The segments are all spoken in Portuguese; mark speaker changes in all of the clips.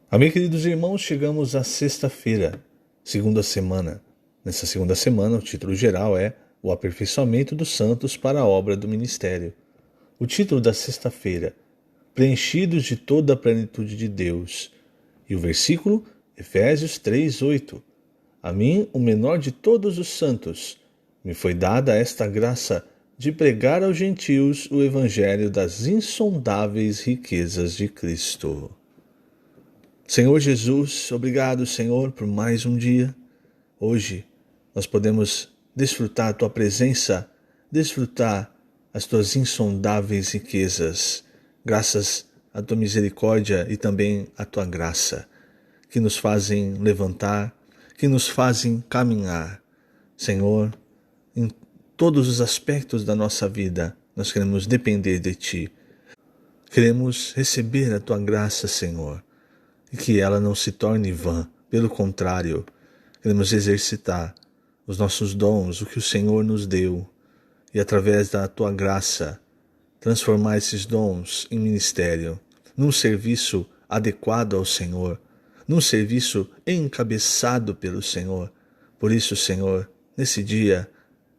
Speaker 1: Amém, queridos irmãos, chegamos à sexta-feira, segunda semana. Nessa segunda semana, o título geral é O Aperfeiçoamento dos Santos para a Obra do Ministério. O título da sexta-feira, Preenchidos de toda a plenitude de Deus. E o versículo, Efésios 3:8. A mim, o menor de todos os santos, me foi dada esta graça de pregar aos gentios o evangelho das insondáveis riquezas de Cristo. Senhor Jesus, obrigado, Senhor, por mais um dia. Hoje nós podemos desfrutar a Tua presença, desfrutar as Tuas insondáveis riquezas, graças à Tua misericórdia e também à Tua graça, que nos fazem levantar, que nos fazem caminhar. Senhor, em todos os aspectos da nossa vida, nós queremos depender de Ti. Queremos receber a Tua graça, Senhor, e que ela não se torne vã. Pelo contrário, queremos exercitar os nossos dons, o que o Senhor nos deu, e através da Tua graça, transformar esses dons em ministério, num serviço adequado ao Senhor, num serviço encabeçado pelo Senhor. Por isso, Senhor, nesse dia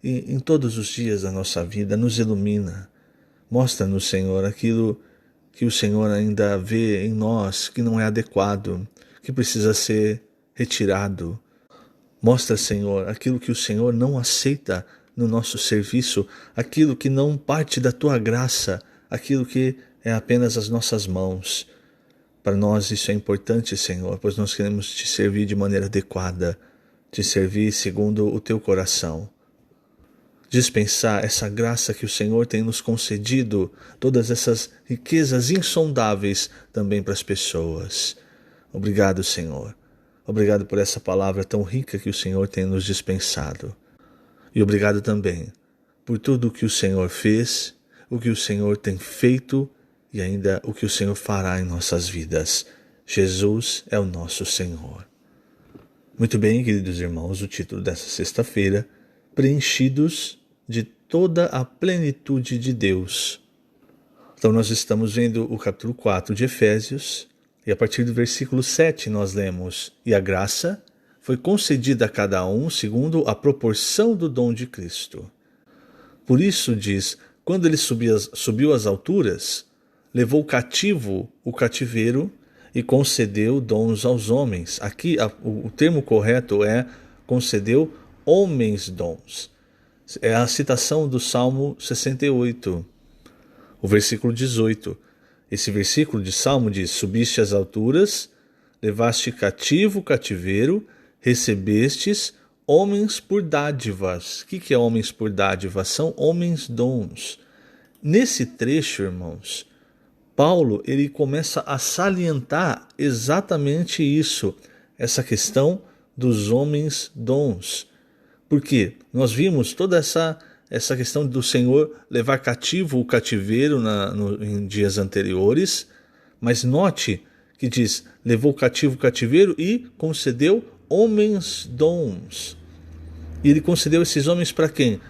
Speaker 1: e em todos os dias da nossa vida, nos ilumina. Mostra-nos, Senhor, aquilo que o Senhor ainda vê em nós que não é adequado, que precisa ser retirado. Mostra, Senhor, aquilo que o Senhor não aceita no nosso serviço, aquilo que não parte da Tua graça, aquilo que é apenas as nossas mãos. Para nós isso é importante, Senhor, pois nós queremos Te servir de maneira adequada, Te servir segundo o Teu coração. Dispensar essa graça que o Senhor tem nos concedido, todas essas riquezas insondáveis também para as pessoas. Obrigado, Senhor. Obrigado por essa palavra tão rica que o Senhor tem nos dispensado. E obrigado também por tudo o que o Senhor fez, o que o Senhor tem feito e ainda o que o Senhor fará em nossas vidas. Jesus é o nosso Senhor. Muito bem, queridos irmãos, o título dessa sexta-feira, Preenchidos de toda a plenitude de Deus. Então nós estamos vendo o capítulo 4 de Efésios, e a partir do versículo 7 nós lemos: E a graça foi concedida a cada um segundo a proporção do dom de Cristo. Por isso diz, quando ele subiu às alturas, levou cativo o cativeiro e concedeu dons aos homens. Aqui o termo correto é concedeu homens dons. É a citação do Salmo 68, o versículo 18. Esse versículo de Salmo diz: Subiste às alturas, levaste cativo o cativeiro, recebestes homens por dádivas. O que é homens por dádivas? São homens dons. Nesse trecho, irmãos, Paulo ele começa a salientar exatamente isso, essa questão dos homens dons. Porque nós vimos toda essa questão do Senhor levar cativo o cativeiro em dias anteriores, mas note que diz, levou cativo o cativeiro e concedeu homens dons. E ele concedeu esses homens para quem?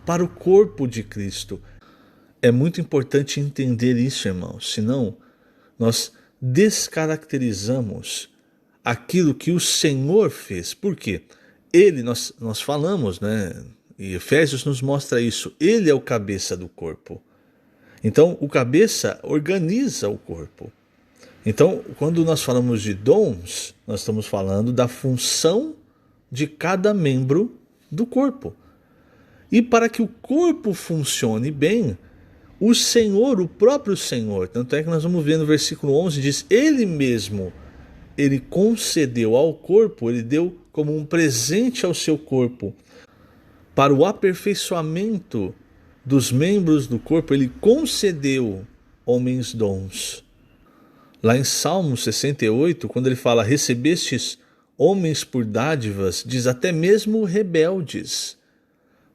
Speaker 1: Para o corpo de Cristo. É muito importante entender isso, irmãos, senão nós descaracterizamos aquilo que o Senhor fez. Por quê? Nós falamos, né? E Efésios nos mostra isso. Ele é o cabeça do corpo. Então, o cabeça organiza o corpo. Então, quando nós falamos de dons, nós estamos falando da função de cada membro do corpo. E para que o corpo funcione bem, o Senhor, o próprio Senhor, tanto é que nós vamos ver no versículo 11, diz, Ele mesmo, Ele concedeu ao corpo, Ele deu como um presente ao seu corpo, para o aperfeiçoamento dos membros do corpo, Ele concedeu homens dons. Lá em Salmo 68, quando ele fala, recebestes homens por dádivas, diz até mesmo rebeldes,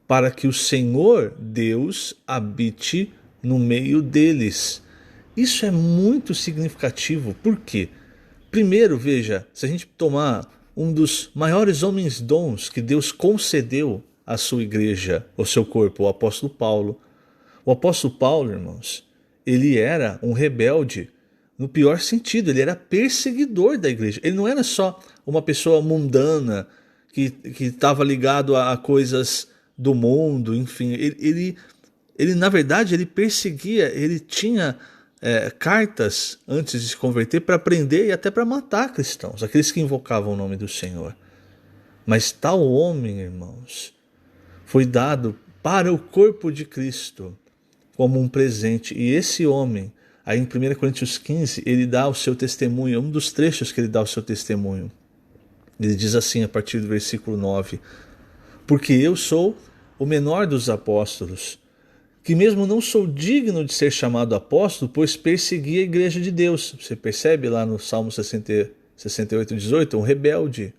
Speaker 1: para que o Senhor, Deus, habite no meio deles. Isso é muito significativo. Por quê? Primeiro, veja, se a gente tomar um dos maiores homens dons que Deus concedeu à sua igreja, ao seu corpo, o apóstolo Paulo. O apóstolo Paulo, irmãos, ele era um rebelde no pior sentido, ele era perseguidor da igreja. Ele não era só uma pessoa mundana que estava ligado a coisas do mundo, enfim. Ele na verdade, ele perseguia, ele tinha cartas antes de se converter para prender e até para matar cristãos, aqueles que invocavam o nome do Senhor. Mas tal homem, irmãos, foi dado para o corpo de Cristo como um presente. E esse homem, aí em 1 Coríntios 15, ele dá o seu testemunho, um dos trechos que ele dá o seu testemunho. Ele diz assim a partir do versículo 9: porque eu sou o menor dos apóstolos, que mesmo não sou digno de ser chamado apóstolo, pois persegui a igreja de Deus. Você percebe lá no Salmo 68, 18, um rebelde.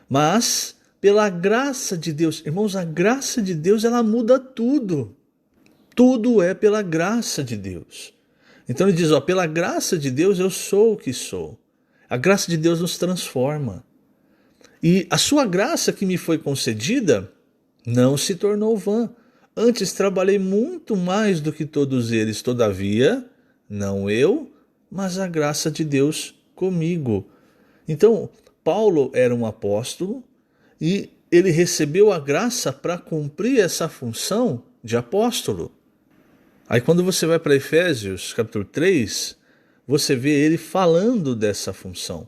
Speaker 1: Mas, pela graça de Deus, irmãos, a graça de Deus, ela muda tudo. Tudo é pela graça de Deus. Então ele diz, pela graça de Deus eu sou o que sou. A graça de Deus nos transforma. E a sua graça que me foi concedida não se tornou vã. Antes trabalhei muito mais do que todos eles. Todavia, não eu, mas a graça de Deus comigo. Então, Paulo era um apóstolo e ele recebeu a graça para cumprir essa função de apóstolo. Aí quando você vai para Efésios capítulo 3, você vê ele falando dessa função.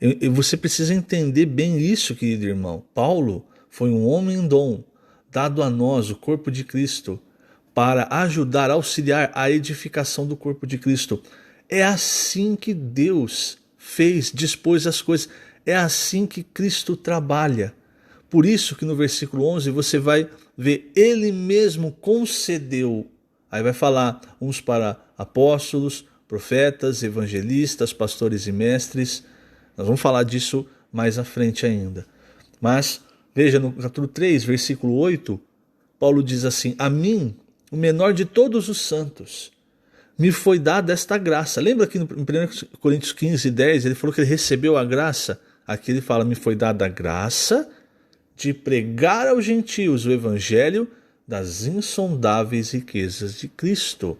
Speaker 1: E você precisa entender bem isso, querido irmão. Paulo foi um homem-dom, dado a nós, o corpo de Cristo, para ajudar, auxiliar a edificação do corpo de Cristo. É assim que Deus fez, dispôs as coisas. É assim que Cristo trabalha. Por isso que no versículo 11 você vai ver, ele mesmo concedeu. Aí vai falar uns para apóstolos, profetas, evangelistas, pastores e mestres. Nós vamos falar disso mais à frente ainda. Mas veja no capítulo 3, versículo 8, Paulo diz assim: a mim, o menor de todos os santos, me foi dada esta graça. Lembra que em 1 Coríntios 15, 10, ele falou que ele recebeu a graça? Aqui ele fala, me foi dada a graça de pregar aos gentios o evangelho das insondáveis riquezas de Cristo.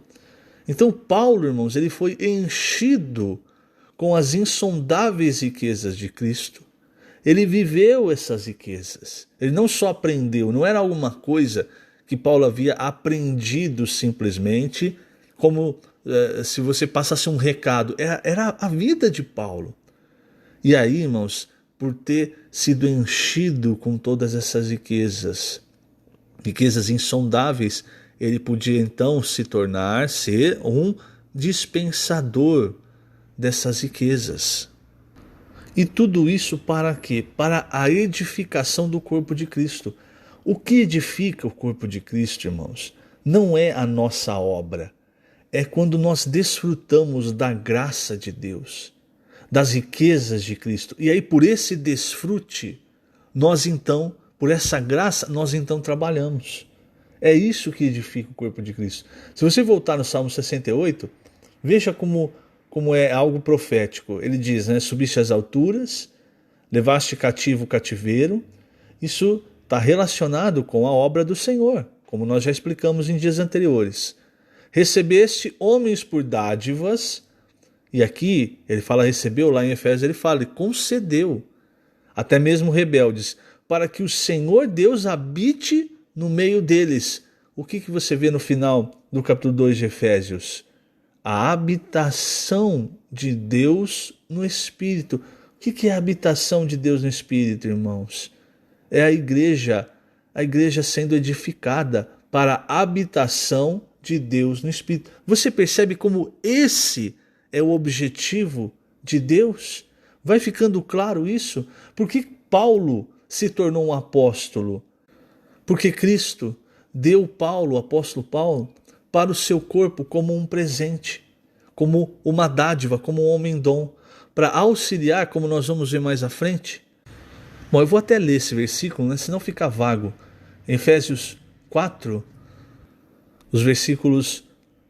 Speaker 1: Então Paulo, irmãos, ele foi enchido com as insondáveis riquezas de Cristo. Ele viveu essas riquezas. Ele não só aprendeu, não era alguma coisa que Paulo havia aprendido simplesmente, como se você passasse um recado. Era a vida de Paulo. E aí, irmãos, por ter sido enchido com todas essas riquezas insondáveis, ele podia então ser um dispensador dessas riquezas. E tudo isso para quê? Para a edificação do corpo de Cristo. O que edifica o corpo de Cristo, irmãos, não é a nossa obra. É quando nós desfrutamos da graça de Deus, das riquezas de Cristo. E aí por esse desfrute, por essa graça, nós então trabalhamos. É isso que edifica o corpo de Cristo. Se você voltar no Salmo 68, veja como é algo profético. Ele diz, subiste às alturas, levaste cativo o cativeiro. Isso está relacionado com a obra do Senhor, como nós já explicamos em dias anteriores. Recebeste homens por dádivas, e aqui ele fala recebeu, lá em Efésios ele fala, ele concedeu, até mesmo rebeldes, para que o Senhor Deus habite no meio deles. O que você vê no final do capítulo 2 de Efésios? A habitação de Deus no Espírito. O que é a habitação de Deus no Espírito, irmãos? É a igreja sendo edificada para a habitação de Deus no Espírito. Você percebe como esse é o objetivo de Deus? Vai ficando claro isso? Por que Paulo se tornou um apóstolo? Porque Cristo deu Paulo, o apóstolo Paulo, para o seu corpo como um presente, como uma dádiva, como um homem-dom, para auxiliar, como nós vamos ver mais à frente. Bom, eu vou até ler esse versículo, senão fica vago. Em Efésios 4, os versículos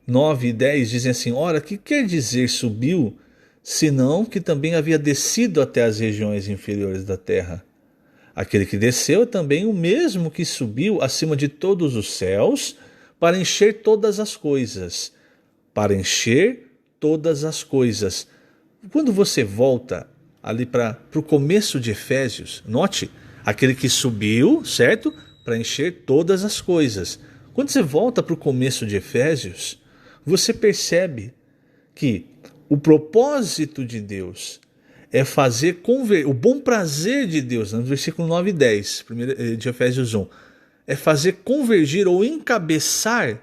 Speaker 1: 9 e 10 dizem assim: ora, que quer dizer subiu, senão que também havia descido até as regiões inferiores da terra? Aquele que desceu é também o mesmo que subiu acima de todos os céus para encher todas as coisas. Para encher todas as coisas. Quando você volta ali para o começo de Efésios, note, aquele que subiu, certo? Para encher todas as coisas. Quando você volta para o começo de Efésios, você percebe que o propósito de Deus é fazer o bom prazer de Deus, no versículo 9 e 10 de Efésios 1, é fazer convergir ou encabeçar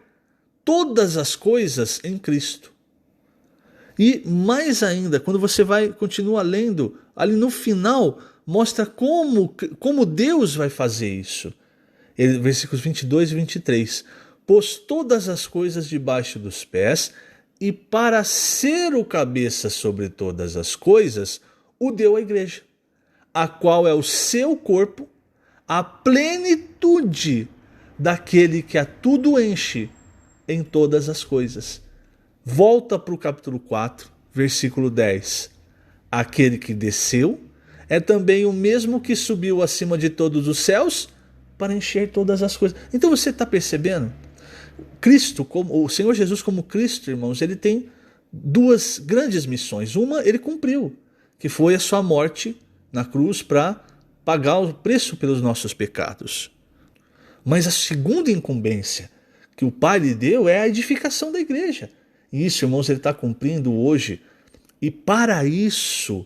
Speaker 1: todas as coisas em Cristo. E mais ainda, quando você continua lendo, ali no final, mostra como Deus vai fazer isso. Versículos 22 e 23. Pôs todas as coisas debaixo dos pés, e para ser o cabeça sobre todas as coisas, o deu à igreja, a qual é o seu corpo, a plenitude daquele que a tudo enche em todas as coisas. Volta para o capítulo 4, versículo 10. Aquele que desceu é também o mesmo que subiu acima de todos os céus para encher todas as coisas. Então você está percebendo? Cristo, o Senhor Jesus como Cristo, irmãos, ele tem duas grandes missões. Uma ele cumpriu, que foi a sua morte na cruz para pagar o preço pelos nossos pecados. Mas a segunda incumbência que o Pai lhe deu é a edificação da igreja. E isso, irmãos, ele está cumprindo hoje. E para isso,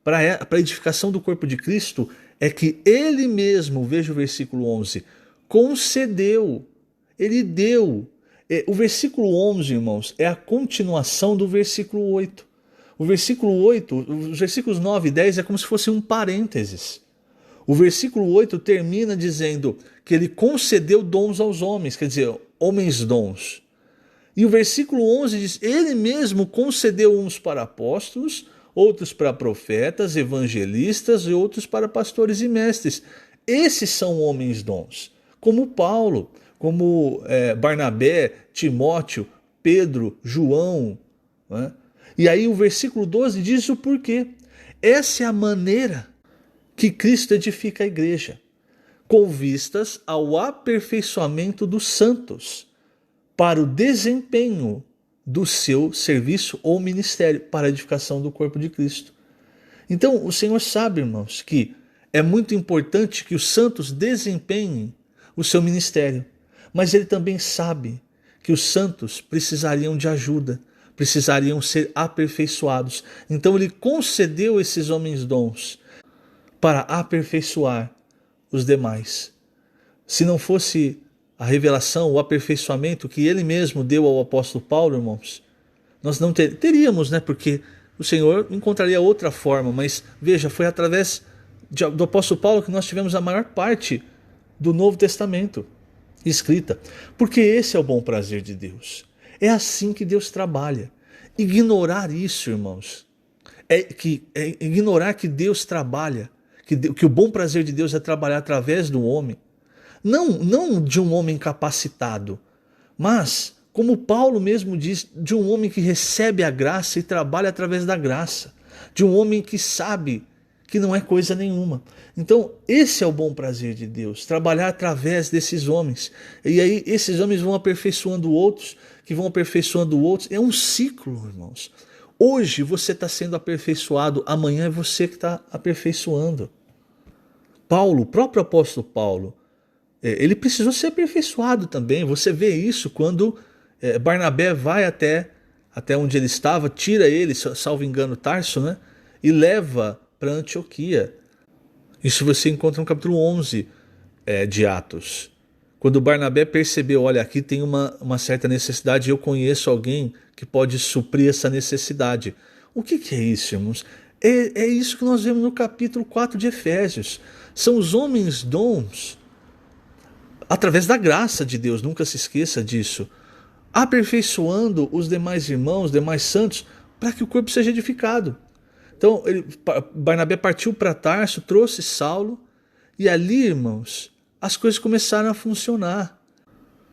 Speaker 1: para a edificação do corpo de Cristo, é que ele mesmo, veja o versículo 11, concedeu, ele deu. O versículo 11, irmãos, é a continuação do versículo 8. O versículo 8, os versículos 9 e 10 é como se fosse um parênteses. O versículo 8 termina dizendo que ele concedeu dons aos homens, quer dizer, homens dons. E o versículo 11 diz, ele mesmo concedeu uns para apóstolos, outros para profetas, evangelistas e outros para pastores e mestres. Esses são homens dons, como Paulo, como Barnabé, Timóteo, Pedro, João. Né? E aí o versículo 12 diz o porquê. Essa é a maneira que Cristo edifica a igreja, com vistas ao aperfeiçoamento dos santos, para o desempenho do seu serviço ou ministério, para a edificação do corpo de Cristo. Então o Senhor sabe, irmãos, que é muito importante que os santos desempenhem o seu ministério, mas ele também sabe que os santos precisariam de ajuda, precisariam ser aperfeiçoados. Então ele concedeu esses homens dons para aperfeiçoar os demais. Se não fosse a revelação, o aperfeiçoamento que ele mesmo deu ao apóstolo Paulo, irmãos, nós não teríamos, né? Porque o Senhor encontraria outra forma, mas veja, foi através do apóstolo Paulo que nós tivemos a maior parte do Novo Testamento escrita, porque esse é o bom prazer de Deus. É assim que Deus trabalha. Ignorar isso, irmãos, é ignorar que Deus trabalha, que o bom prazer de Deus é trabalhar através do homem, não de um homem capacitado, mas, como Paulo mesmo diz, de um homem que recebe a graça e trabalha através da graça, de um homem que sabe que não é coisa nenhuma. Então, esse é o bom prazer de Deus, trabalhar através desses homens. E aí, esses homens vão aperfeiçoando outros, que vão aperfeiçoando outros. É um ciclo, irmãos. Hoje você está sendo aperfeiçoado, amanhã é você que está aperfeiçoando. Paulo, o próprio apóstolo Paulo, ele precisou ser aperfeiçoado também. Você vê isso quando Barnabé vai até onde ele estava, tira ele, salvo engano, Tarso, né? E leva para Antioquia. Isso você encontra no capítulo 11 de Atos. Quando Barnabé percebeu, olha, aqui tem uma certa necessidade, eu conheço alguém que pode suprir essa necessidade. O que é isso, irmãos? É isso que nós vemos no capítulo 4 de Efésios. São os homens dons, através da graça de Deus, nunca se esqueça disso, aperfeiçoando os demais irmãos, os demais santos, para que o corpo seja edificado. Então, Barnabé partiu para Tarso, trouxe Saulo, e ali, irmãos, as coisas começaram a funcionar.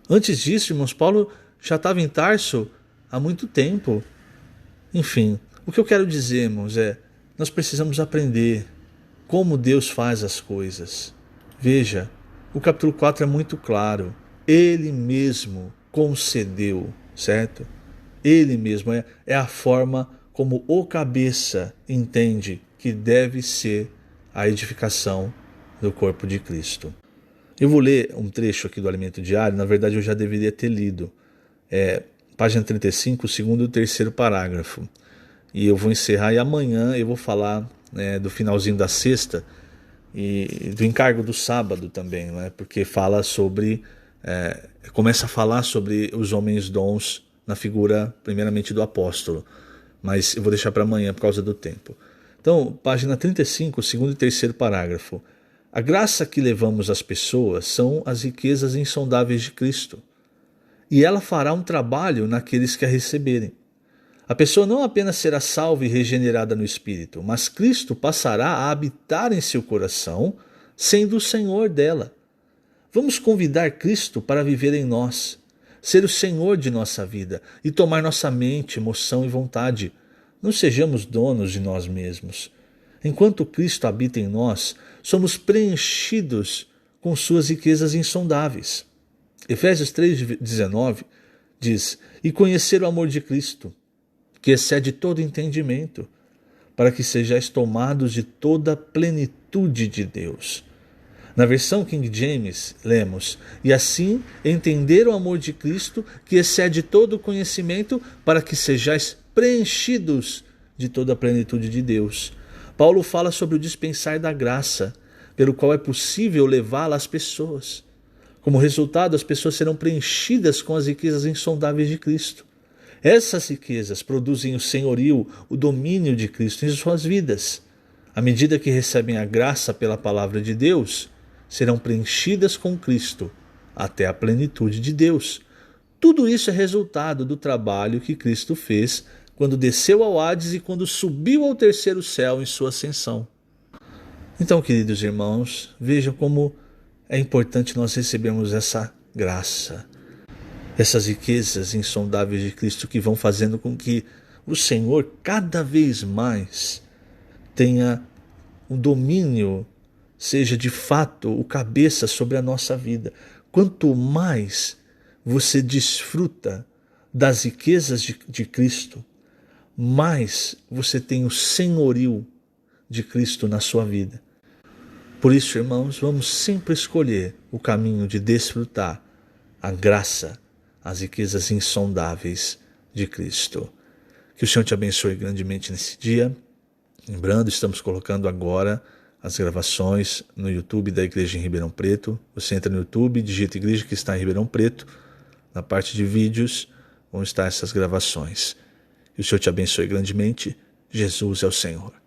Speaker 1: Antes disso, irmãos, Paulo já estava em Tarso há muito tempo. Enfim, o que eu quero dizer, irmãos, nós precisamos aprender como Deus faz as coisas. Veja, o capítulo 4 é muito claro. Ele mesmo concedeu, certo? Ele mesmo é a forma como o cabeça entende que deve ser a edificação do corpo de Cristo. Eu vou ler um trecho aqui do Alimento Diário, na verdade eu já deveria ter lido. Página 35, o segundo e o terceiro parágrafo. E eu vou encerrar e amanhã eu vou falar do finalzinho da sexta e do encargo do sábado também, porque fala sobre, começa a falar sobre os homens dons na figura primeiramente do apóstolo, mas eu vou deixar para amanhã por causa do tempo. Então, página 35, segundo e terceiro parágrafo. A graça que levamos às pessoas são as riquezas insondáveis de Cristo, e ela fará um trabalho naqueles que a receberem. A pessoa não apenas será salva e regenerada no espírito, mas Cristo passará a habitar em seu coração, sendo o Senhor dela. Vamos convidar Cristo para viver em nós, ser o Senhor de nossa vida e tomar nossa mente, emoção e vontade. Não sejamos donos de nós mesmos. Enquanto Cristo habita em nós, somos preenchidos com suas riquezas insondáveis. Efésios 3,19 diz: e conhecer o amor de Cristo, que excede todo entendimento, para que sejais tomados de toda a plenitude de Deus. Na versão King James, lemos: e assim entender o amor de Cristo, que excede todo o conhecimento, para que sejais preenchidos de toda a plenitude de Deus. Paulo fala sobre o dispensar da graça, pelo qual é possível levá-la às pessoas. Como resultado, as pessoas serão preenchidas com as riquezas insondáveis de Cristo. Essas riquezas produzem o senhorio, o domínio de Cristo em suas vidas. À medida que recebem a graça pela palavra de Deus, serão preenchidas com Cristo até a plenitude de Deus. Tudo isso é resultado do trabalho que Cristo fez quando desceu ao Hades e quando subiu ao terceiro céu em sua ascensão. Então, queridos irmãos, vejam como é importante nós recebermos essa graça, essas riquezas insondáveis de Cristo que vão fazendo com que o Senhor cada vez mais tenha um domínio, seja de fato o cabeça sobre a nossa vida. Quanto mais você desfruta das riquezas de Cristo, mais você tem o senhorio de Cristo na sua vida. Por isso, irmãos, vamos sempre escolher o caminho de desfrutar a graça, as riquezas insondáveis de Cristo. Que o Senhor te abençoe grandemente nesse dia. Lembrando, estamos colocando agora as gravações no YouTube da Igreja em Ribeirão Preto. Você entra no YouTube, digita Igreja que está em Ribeirão Preto. Na parte de vídeos vão estar essas gravações. Que o Senhor te abençoe grandemente. Jesus é o Senhor.